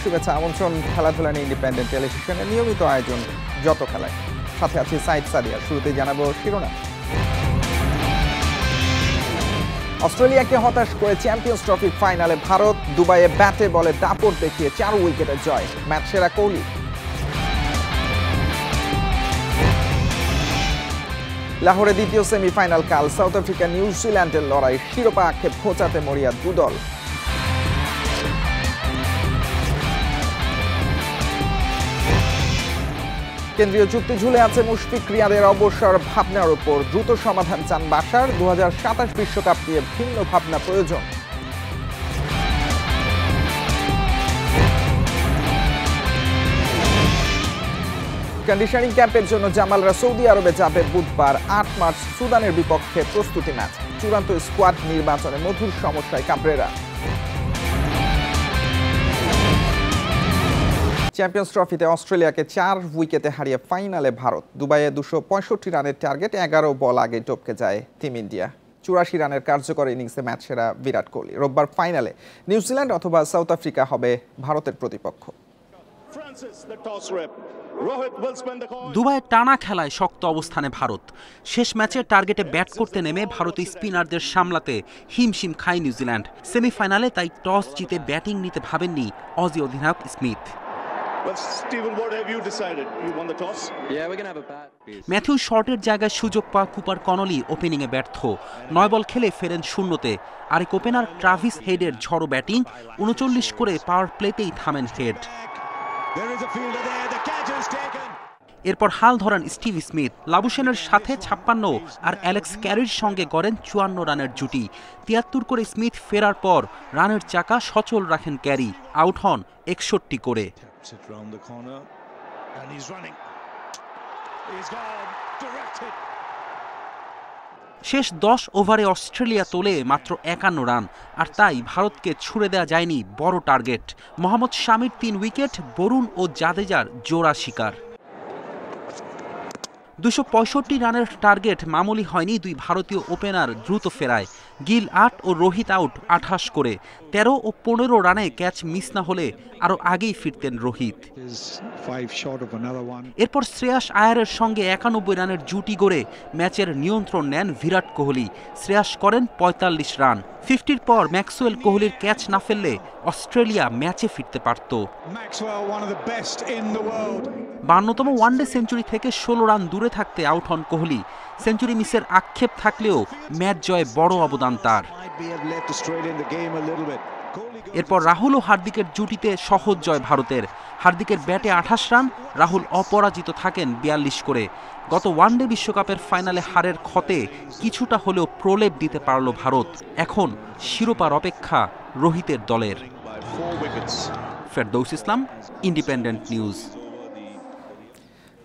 শুভেচ্ছা আমন্ত্রণ খেলাধুলা নিয়ে ইন্ডিপেন্ডেন্ট টেলিভিশনের নিয়মিত আয়োজন যত খেলায়। সাথে আছি সাইদ সাদিয়া। শুরুতেই জানাবো শিরোনাম। অস্ট্রেলিয়াকে হতাশ করে চ্যাম্পিয়ন্স ট্রফির ফাইনালে ভারত। দুবাইয়ে ব্যাটে বলে দাপট দেখিয়ে 4 উইকেটের জয়, ম্যাচ সেরা কোহলি। লাহোরে দ্বিতীয় সেমিফাইনাল কাল। সাউথ আফ্রিকা নিউজিল্যান্ডের লড়াই, শিরোপা আক্ষেপ ঘোচাতে মরিয়া দুদল। কেন্দ্রীয় চুক্তি ঝুলে আছে মুশফিক রিয়াদের অবসর ভাবনার উপর। দ্রুত সমাধান চান বাশার। 2027 বিশ্বকাপ নিয়ে ভিন্ন ভাবনা প্রয়োজন। কন্ডিশনিং ক্যাম্পের জন্য জামালরা সৌদি আরবে যাবে বুধবার। 8 মার্চ সুদানের বিপক্ষে প্রস্তুতি ম্যাচ। চূড়ান্ত স্কোয়াড নির্বাচনে মধুর সমস্যায় কাবরেরা। চ্যাম্পিয়ন্স ট্রফিতে অস্ট্রেলিয়াকে 4 উইকেটে হারিয়ে ফাইনালে ভারত। দুবাইয়ে 265 রানের টার্গেট, 11 বল আগে টপকে যায় টিম ইন্ডিয়া। 84 রানের কার্যকর ইনিংসে ম্যাচ সেরা বিরাট কোহলি। রোববার ফাইনালে নিউজিল্যান্ড অথবা সাউথ আফ্রিকা হবে ভারতের প্রতিপক্ষ। দুবাইয়ের টানা খেলায় শক্ত অবস্থানে ভারত। শেষ ম্যাচে টার্গেটে ব্যাট করতে নেমে ভারতীয় স্পিনারদের সামলাতে হিমশিম খায় নিউজিল্যান্ড। সেমিফাইনালে তাই টস জিতে ব্যাটিং নিতে ভাবেননি অজি অধিনায়ক স্মিথ। ম্যাথিউ শর্টের জায়গায় সুযোগ পাওয়া কুপার কনলি ওপেনিংয়ে ব্যর্থ। 9 বল খেলে ফেরেন শূন্যতে। আরেক ওপেনার ট্রাভিস হেডের ঝড়ো ব্যাটিং। 39 করে পাওয়ার প্লেতেই থামেন হেড। এরপর হাল ধরেন স্টিভ স্মিথ। লাবুশেনের সাথে 56 আর অ্যালেক্স ক্যারির সঙ্গে গড়েন 54 রানের জুটি। 73 করে স্মিথ ফেরার পর রানের চাকা সচল রাখেন ক্যারি। আউট হন 61 করে। শেষ 10 ওভারে অস্ট্রেলিয়া তোলে মাত্র 51 রান। আর তাই ভারতকে ছুড়ে দেওয়া যায়নি বড় টার্গেট। মোহাম্মদ শামির 3 উইকেট, বরুণ ও জাদেজার জোড়া শিকার। 265 রানের টার্গেট মামুলি হয়নি দুই ভারতীয় ওপেনার দ্রুত ফেরায়। গিল 8 ও রোহিত আউট 28 করে। 13 ও 15 রানে ক্যাচ মিস না হলে আরও আগেই ফিরতেন রোহিত। এরপর শ্রেয়াস আয়ারের সঙ্গে 91 রানের জুটি গড়ে ম্যাচের নিয়ন্ত্রণ নেন বিরাট কোহলি। শ্রেয়াস করেন 45 রান। 50-র পর ম্যাক্সওয়েল কোহলির ক্যাচ না ফেললে অস্ট্রেলিয়া ম্যাচে ফিরতে পারত। 52তম ওয়ানডে সেঞ্চুরি থেকে 16 রান দূরে থাকতে আউট হন কোহলি। সেঞ্চুরি মিসের আক্ষেপ থাকলেও ম্যাচ জয়ে বড় অবদান তার। এরপর রাহুল ও হার্দিকের জুটিতে সহজ জয় ভারতের। হার্দিকের ব্যাটে 28 রান, রাহুল অপরাজিত থাকেন 42 করে। গত ওয়ানডে বিশ্বকাপের ফাইনালে হারের ক্ষতে কিছুটা হলেও প্রলেপ দিতে পারল ভারত। এখন শিরোপার অপেক্ষা রোহিতের দলের। ফেরদৌস ইসলাম, ইন্ডিপেন্ডেন্ট নিউজ।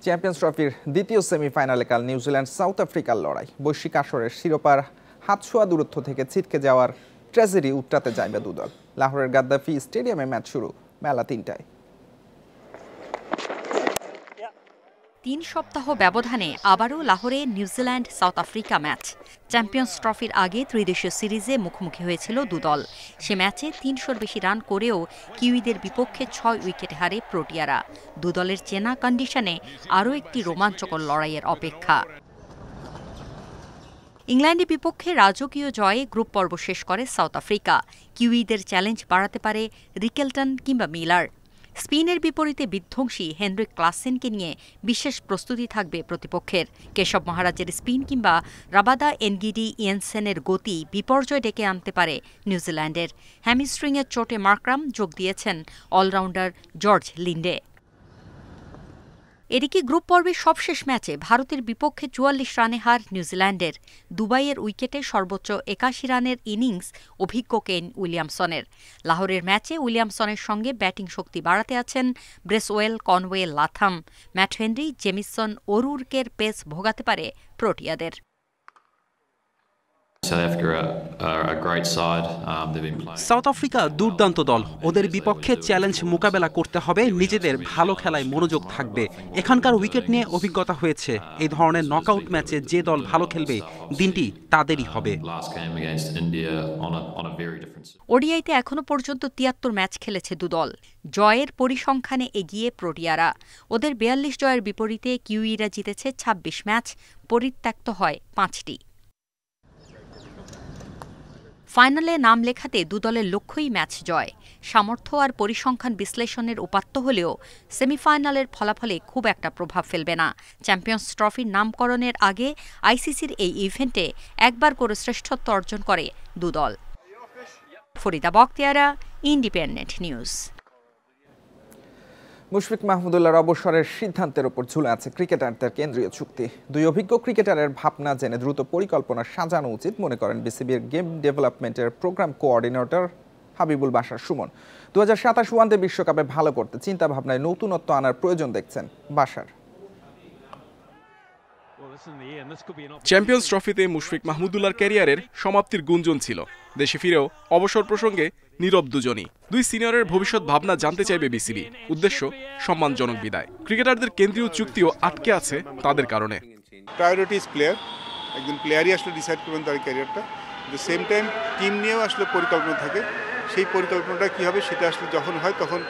চ্যাম্পিয়ন্স ট্রফির দ্বিতীয় সেমিফাইনালে কাল নিউজিল্যান্ড সাউথ আফ্রিকার লড়াই। বৈশ্বিক আসরের শিরোপার হাতছোঁয়া দূরত্ব থেকে ছিটকে যাওয়ার ট্র্যাজেডি উট্টাতে যাইবে দুদল। লাহোরের গাদ্দাফি স্টেডিয়ামে ম্যাচ শুরু বেলা 3টায়। 3 সপ্তাহ ব্যবধানে আবারও লাহোরে New Zealand south Africa match. Champions ট্রফির আগে ত্রিদেশীয় সিরিজে মুখোমুখি হয়েছিল দুদল। সে ম্যাচে 300-র বেশি রান করেও কিউইদের বিপক্ষে 6 উইকেটে হারে প্রোটিয়ারা। দুদলের চেনা কন্ডিশনে আরও একটি রোমাঞ্চকর লড়াইয়ের অপেক্ষা। ইংল্যান্ডের বিপক্ষে রাজকীয় জয়ে গ্রুপ পর্ব শেষ করে সাউথ আফ্রিকা। কিউইদের চ্যালেঞ্জ বাড়াতে পারে রিকেলটন কিংবা মিলার। স্পিনের বিপরীতে বিধ্বংসী হেনরিক ক্লাসেনকে নিয়ে বিশেষ প্রস্তুতি থাকবে প্রতিপক্ষের। কেশব মহারাজের স্পিন কিংবা রাবাদা এনগিডি ইয়েনসেনের গতি বিপর্যয় ডেকে আনতে পারে নিউজিল্যান্ডের। হ্যামিস্ট্রিংয়ের চোটে মার্করাম যোগ দিয়েছেন অলরাউন্ডার জর্জ লিন্ডে। এদিকে গ্রুপ পর্বের সবশেষ ম্যাচে ভারতের বিপক্ষে 44 রানে হার নিউজিল্যান্ডের। দুবাইয়ের উইকেটে সর্বোচ্চ 81 রানের ইনিংস অভিজ্ঞ কেন উইলিয়ামসনের। লাহোরের ম্যাচে উইলিয়ামসনের সঙ্গে ব্যাটিং শক্তি বাড়াতে আছেন Bracewell, Conway, Latham. Matt Henry, Jamieson, ওরুর্কের পেস ভোগাতে পারে প্রোটিয়াদের। সাউথ আফ্রিকা দুর্দান্ত দল, ওদের বিপক্ষে চ্যালেঞ্জ মোকাবেলা করতে হবে, নিজেদের ভালো খেলায় মনোযোগ থাকবে। এখানকার উইকেট নিয়ে অভিজ্ঞতা হয়েছে, এই ধরনের নকআউট ম্যাচে যে দল ভালো খেলবে দিনটি তাদেরই হবে। ওডিআইতে এখনো পর্যন্ত ৭৩ ম্যাচ খেলেছে দুদল। জয়ের পরিসংখ্যানে এগিয়ে প্রোটিয়ারা। ওদের ৪২ জয়ের বিপরীতে কিউইরা জিতেছে ২৬ ম্যাচ, পরিত্যক্ত হয় ৫টি। ফাইনালে নাম লেখাতে দুদলের লক্ষ্যই ম্যাচ জয়। সামর্থ্য আর পরিসংখ্যান বিশ্লেষণের উপাত্ত হলেও সেমিফাইনালের ফলাফলে খুব একটা প্রভাব ফেলবে না। চ্যাম্পিয়ন্স ট্রফির নামকরণের আগে আইসিসির এই ইভেন্টে একবার করে শ্রেষ্ঠত্ব অর্জন করে দুদল। Farida Bakhtiara, Independent News. মুশফিক মাহমুদুল্লাহর অবসরের সিদ্ধান্তের উপর ঝুলে আছে ক্রিকেটারদের কেন্দ্রীয় চুক্তি। দুই অভিজ্ঞ ক্রিকেটারের ভাবনা জেনে দ্রুত পরিকল্পনা সাজানো উচিত মনে করেন বিসিবির গেম ডেভেলপমেন্টের program coordinator Habibul Bashar Sumon. 2027 one day বিশ্বকাপে ভালো করতে চিন্তা ভাবনায় নতুনত্ব আনার প্রয়োজন দেখছেন বাশার। চ্যাম্পিয়ন্স ট্রফিতে মুশফিক মাহমুদুল্লাহর ক্যারিয়ারের সমাপ্তির গুঞ্জন ছিল। দেশে ফিরেও অবসর প্রসঙ্গে নীরব দুজনই। দুই সিনিয়রের ভবিষ্যৎ ভাবনা জানতে চাইবে বিসিবি, উদ্দেশ্য সম্মানজনক বিদায়। ক্রিকেটারদের কেন্দ্রীয় চুক্তিও আটকে আছে তাদের কারণে। প্রায়োরিটি ইজ প্লেয়ার, একজন প্লেয়ারই আসলে ডিসাইড করবেন তার ক্যারিয়ারটা। দ্য সেম টাইম টিম নিয়েও আসলে পরিকল্পনা থাকে, সেই পরিকল্পনাটা কী হবে সেটা আসলে যখন হয় তখন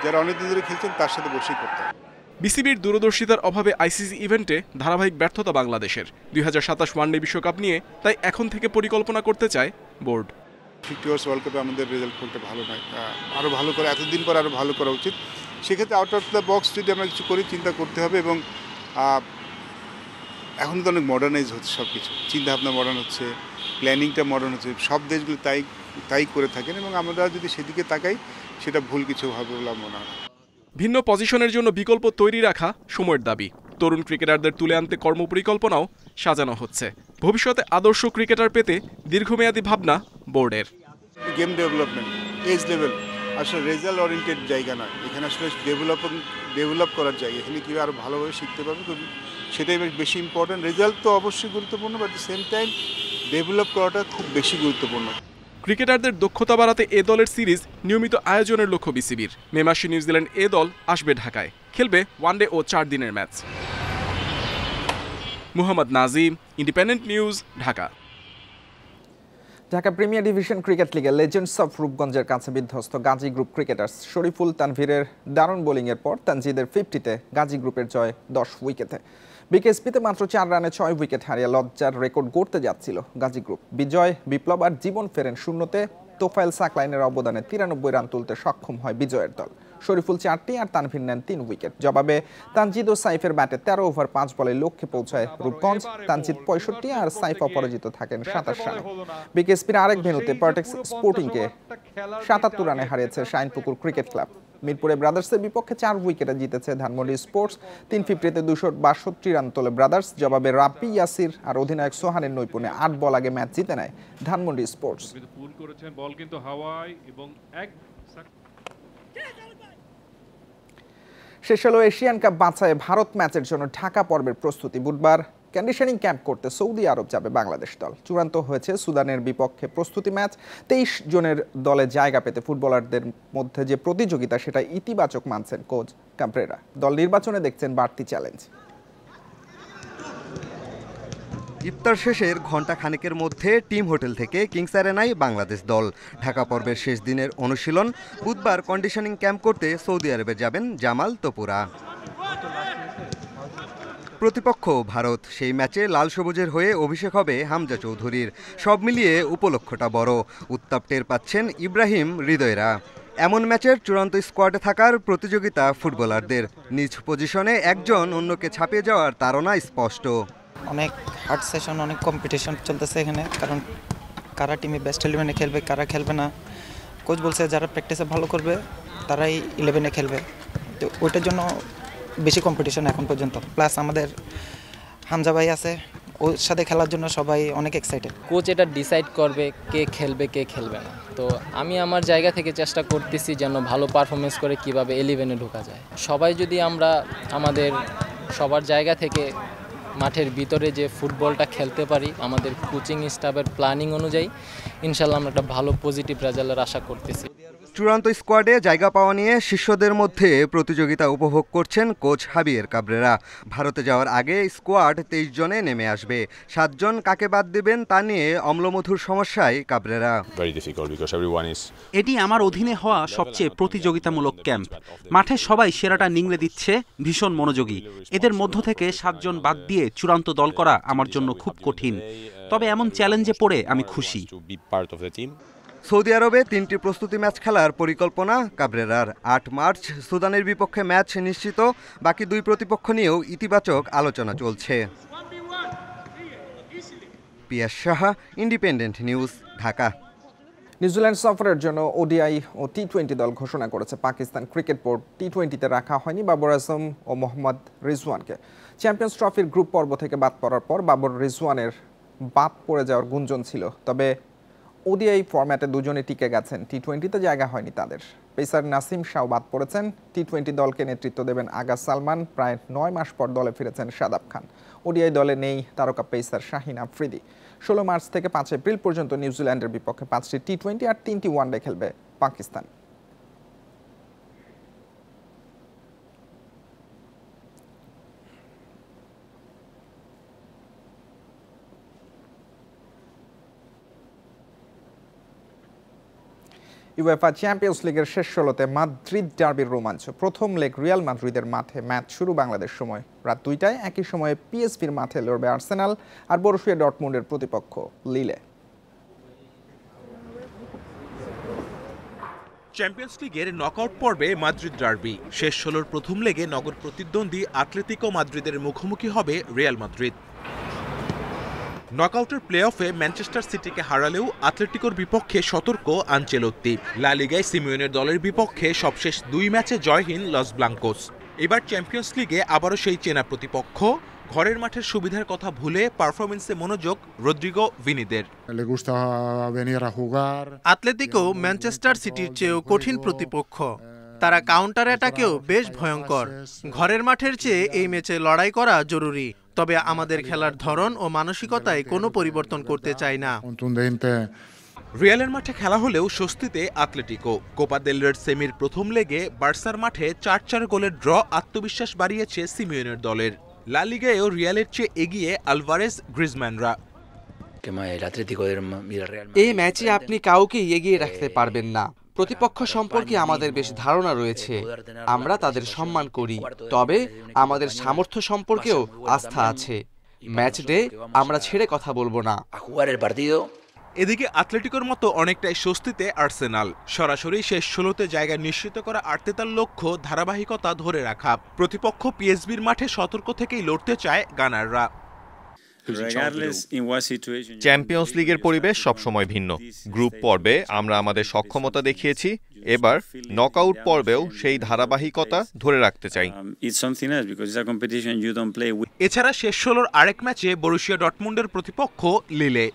যারা অনেকদিন ধরে খেলছেন তার সাথে বসেই করতে হয়। বিসিবির দূরদর্শিতার অভাবে আইসিসি ইভেন্টে ধারাবাহিক ব্যর্থতা বাংলাদেশের। 2027 ওয়ানডে বিশ্বকাপ নিয়ে তাই এখন থেকে পরিকল্পনা করতে চায় বোর্ড। 50 ওভার্স ওয়ার্ল্ড কাপে আমাদের রেজাল্ট করতে ভালো নয়, আরও ভালো করে এতদিন পর আরও ভালো করা উচিত। সেক্ষেত্রে আউট অফ দ্য বক্স যদি আমরা কিছু করি চিন্তা করতে হবে। এবং এখন তো অনেক মডার্নাইজ হচ্ছে সব কিছু, চিন্তাভাবনা মডার্ন হচ্ছে, প্ল্যানিংটা মডার্ন হচ্ছে, সব দেশগুলো তাই করে থাকেন। এবং আমরা যদি সেদিকে তাকাই সেটা ভুল কিছু হবে বলে মনে হয়। ভিন্ন পজিশনের জন্য বিকল্প তৈরি রাখা সময়ের দাবি। তরুণ ক্রিকেটারদের তুলে আনতে কর্মপরিকল্পনাও সাজানো হচ্ছে। ভবিষ্যতে আদর্শ ক্রিকেটার পেতে দীর্ঘমেয়াদী ভাবনা বোর্ডের। গেম ডেভেলপমেন্ট এজ লেভেল আসলে রেজাল্ট ওরিয়েন্টেড জায়গা নয়, এখানে আসলে ডেভেলপ করার জায়গা। এখানে কীভাবে আরও ভালোভাবে শিখতে পারবে সেটাই বেশি ইম্পর্টেন্ট। রেজাল্ট তো অবশ্যই গুরুত্বপূর্ণ, but the same time develop করাটা খুব বেশি গুরুত্বপূর্ণ। ক্রিকেটারদের দক্ষতা বাড়াতে এ দলের সিরিজ নিয়মিত আয়োজনের লক্ষ্য বিসিবির। মে মাসে নিউজিল্যান্ড এ দল আসবে ঢাকায়, খেলবে ওয়ানডে ও 4 দিনের match. Muhammad Nazim, independent News, Dhaka. Dhaka premier division cricket লিগে লেজেন্ডস অফ রূপগঞ্জের কাছে বিধ্বস্ত গাজী গ্রুপ ক্রিকেটার্স। শরীফুল তানভীরের দারুণ বোলিংয়ের পর তানজিদের 50-তে গাজী গ্রুপের জয় 10 উইকেটে। বিকেএসপিতে মাত্র 4 রানে 6 উইকেট হারিয়ে লজ্জার রেকর্ড গড়তে যাচ্ছিল গাজী গ্রুপ। বিজয় বিপ্লব আর জীবন ফেরেন শূন্যতে। তোফায়েল সাকলাইনের অবদানে 93 রান তুলতে সক্ষম হয় বিজয়ের দল। শরীফুল 4টি আর তানভীর নেন 3 উইকেট। জবাবে তানজিদ ও সাইফের ব্যাটে 13 ওভার 5 বলে লক্ষ্যে পৌঁছায় রূপগঞ্জ। তানজিদ 65 আর সাইফ অপরাজিত থাকেন 27 রানে। বিকেএসপির আরেক ভেন্যুতে পার্টেক্স স্পোর্টিংকে 77 রানে হারিয়েছে শাইনপুকুর ক্রিকেট ক্লাব। মিরপুরে ব্রাদার্সের বিপক্ষে 4 উইকেটে জিতেছে ধানমন্ডি স্পোর্টস। 350-তে 262 রান তোলে ব্রাদার্স। জবাবে রাব্বি ইয়াসির আর অধিনায়ক সোহানের নৈপুণ্যে 8 বল আগে ম্যাচ জিতে নেয় ধানমন্ডি স্পোর্টস। শেষ হলো এশিয়ান কাপ বাছাইয়ে ভারত ম্যাচের জন্য ঢাকা পর্বের প্রস্তুতি। বুধবার কন্ডিশনিং ক্যাম্প করতে সৌদি আরব যাবে বাংলাদেশ দল। চূড়ান্ত হয়েছে সুদানের বিপক্ষে প্রস্তুতি ম্যাচ। 23 জনের দলে জায়গা পেতে ফুটবলারদের মধ্যে যে প্রতিযোগিতা সেটা ইতিবাচক মানছেন কোচ কাম্প্রেরা। দল নির্বাচনে দেখছেন বাড়তি চ্যালেঞ্জ। ইফতার শেষের ঘণ্টা খানেকের মধ্যে টিম হোটেল থেকে কিংস অ্যারেনায় বাংলাদেশ দল। ঢাকা পর্বের শেষ দিনের অনুশীলন। বুধবার কন্ডিশনিং ক্যাম্প করতে সৌদি আরবে যাবেন জামাল তোপুরা। প্রতিপক্ষ ভারত, সেই ম্যাচে লাল সবুজের হয়ে অভিষেক হবে হামজা চৌধুরীর। সব মিলিয়ে উপলক্ষটা বড়। উত্তাপ টের পাচ্ছেন ইব্রাহিম হৃদয়রা। এমন ম্যাচের চূড়ান্ত স্কোয়াডে থাকার প্রতিযোগিতা ফুটবলারদের। নিজ পজিশনে একজন অন্যকে ছাপিয়ে যাওয়ার তাড়না স্পষ্ট। অনেক হার্ড সেশন, অনেক কম্পিটিশন চলতেছে এখানে, কারণ কারা টিমে বেস্ট 11-এ খেলবে, কারা খেলবে না। কোচ বলছে যারা প্র্যাকটিসে ভালো করবে তারাই 11-এ খেলবে, তো ওইটার জন্য বেশি কম্পিটিশন এখন পর্যন্ত। প্লাস আমাদের হামজা ভাই আছে, ওর সাথে খেলার জন্য সবাই অনেক এক্সাইটেড। কোচ এটা ডিসাইড করবে কে খেলবে কে খেলবে না। তো আমি আমার জায়গা থেকে চেষ্টা করতেছি যেন ভালো পারফরমেন্স করে কিভাবে 11-এ ঢোকা যায়। সবাই যদি আমরা আমাদের সবার জায়গা থেকে মাঠের ভিতরে যে ফুটবলটা খেলতে পারি আমাদের কোচিং স্টাফের প্ল্যানিং অনুযায়ী ইনশাল্লাহ আমরা একটা ভালো পজিটিভ রেজাল্টের আশা করতেছি। চূড়ান্ত স্কোয়াডে জায়গা পাওয়া নিয়ে শিষ্যদের মধ্যে প্রতিযোগিতা উপভোগ করছেন কোচ হাবিয়ের কাবরেরা। ভারতে যাওয়ার আগে স্কোয়াড 23 জনে নেমে আসবে। 7 জন কাকে বাদ দিবেন তা নিয়ে অম্লমধুর সমস্যায় কাবরেরা। এটি আমার অধীনে হওয়া সবচেয়ে প্রতিযোগিতামূলক ক্যাম্প। মাঠে সবাই সেরাটা নিংড়ে দিচ্ছে, ভীষণ মনোযোগী। এদের মধ্য থেকে 7 জন বাদ দিয়ে চূড়ান্ত দল করা আমার জন্য খুব কঠিন, তবে এমন চ্যালেঞ্জে পড়ে আমি খুশি। সৌদি আরবে 3টি প্রস্তুতি ম্যাচ খেলার পরিকল্পনা কাবরেরার। 8 মার্চ সুদানের বিপক্ষে ম্যাচ নিশ্চিত, বাকি 2 প্রতিপক্ষ নিয়েও ইতিবাচক আলোচনা চলছে। Piyas Saha, Independent News, Dhaka. New Zealand সফরের জন্য ওডিআই ও টি-20 দল ঘোষণা করেছে পাকিস্তান ক্রিকেট বোর্ড। টি-20তে রাখা হয়নি বাবর আজম ও মোহাম্মদ রিজওয়ানকে। চ্যাম্পিয়ন্স ট্রফির গ্রুপ পর্ব থেকে বাদ পড়ার পর বাবর রিজওয়ানের বাদ পড়ে যাওয়ার গুঞ্জন ছিল, তবে ওডিআই ফরম্যাটে দুজনে টিকে গেছেন। টি-20তে জায়গা হয়নি তাদের। পেসার নাসিম শাহ বাদ পড়েছেন। টি-20 দলকে নেতৃত্ব দেবেন আগা সালমান। প্রায় 9 মাস পর দলে ফিরেছেন শাদাব খান। ওডিআই দলে নেই তারকা পেসার শাহিন আফ্রিদি। 16 মার্চ থেকে 5 এপ্রিল পর্যন্ত নিউজিল্যান্ডের বিপক্ষে 5টি টি-20 আর 3টি ওয়ানডে খেলবে পাকিস্তান। ইউএফা চ্যাম্পিয়ন্স লিগের শেষ 16তে মাদ্রিদ ডার্বির রোমাঞ্চ। প্রথম লেগ রিয়াল মাদ্রিদের মাঠে, ম্যাচ শুরু বাংলাদেশ সময় রাত 2টায়। একই সময়ে পিএসভির মাঠে লড়বে আর্সেনাল আর বরুসিয়া ডর্টমুন্ডের প্রতিপক্ষ লিলে। চ্যাম্পিয়ন্স লিগের নকআউট পর্বে মাদ্রিদ ডার্বি। শেষ 16র প্রথম লেগে নগর প্রতিদ্বন্দ্বী আতলেতিকো মাদ্রিদের মুখোমুখি হবে রিয়াল মাদ্রিদ। নকআউটের প্লে অফে ম্যানচেস্টার সিটিকে হারালেও আতলেটিকোর বিপক্ষে সতর্ক আনচেলোত্তি। লা লিগায় সিমিওনের দলের বিপক্ষে সবশেষ 2 ম্যাচে জয়হীন লস ব্লাঙ্কোস। এবার চ্যাম্পিয়ন্স লিগে আবারও সেই চেনা প্রতিপক্ষ। ঘরের মাঠের সুবিধার কথা ভুলে পারফরমেন্সে মনোযোগ রদ্রিগো ভিনিদের। আতলেতিকো ম্যানচেস্টার সিটির চেয়েও কঠিন প্রতিপক্ষ। তারা কাউন্টার অ্যাটাকেও বেশ ভয়ঙ্কর। ঘরের মাঠের চেয়ে এই ম্যাচে লড়াই করা জরুরি, তবে আমাদের খেলার ধরন ও মানসিকতায় কোনো পরিবর্তন করতে চাই না। রিয়ালের মাঠে খেলা হলেও স্বস্তিতে আতলেটিকো। কোপা দেল রের সেমির প্রথম লেগে বার্সার মাঠে 4-4 গোলের ড্র আত্মবিশ্বাস বাড়িয়েছে সিমিওনের দলের। লা লিগায়ও রিয়ালের চেয়ে এগিয়ে আলভারেজ, গ্রিজম্যানরা। এই ম্যাচে আপনি কাউকে এগিয়ে রাখতে পারবেন না। প্রতিপক্ষ সম্পর্কে আমাদের বেশ ধারণা রয়েছে, আমরা তাদের সম্মান করি, তবে আমাদের সামর্থ্য সম্পর্কেও আস্থা আছে। ম্যাচ ডে আমরা ছেড়ে কথা বলবো না। এদিকে আতলেটিকোর মতো অনেকটাই স্বস্তিতে আর্সেনাল। সরাসরি শেষ 16তে জায়গা নিশ্চিত করা আর্তেতার লক্ষ্য ধারাবাহিকতা ধরে রাখা। প্রতিপক্ষ পিএসভির মাঠে সতর্ক থেকেই লড়তে চায় গানাররা। চ্যাম্পিয়ন্স লিগের পরিবেশ সবসময় ভিন্ন। গ্রুপ পর্বে আমরা আমাদের সক্ষমতা দেখিয়েছি, এবার নকআউট পর্বেও সেই ধারাবাহিকতা ধরে রাখতে চাই। এছাড়া শেষ 16র আরেক ম্যাচে বরুসিয়া ডর্টমুন্ডের প্রতিপক্ষ লিলে।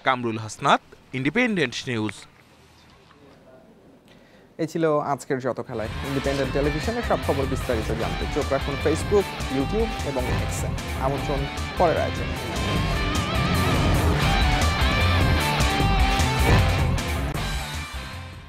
Kamrul Hasnat, independent news. এই ছিল আজকের যত খেলায়। ইন্ডিপেন্ডেন্ট টেলিভিশনের সব খবর বিস্তারিত জানতে চোখ রাখুন ফেসবুক, ইউটিউব এবং এক্সে। আমন্ত্রণ পরের আয়োজনে।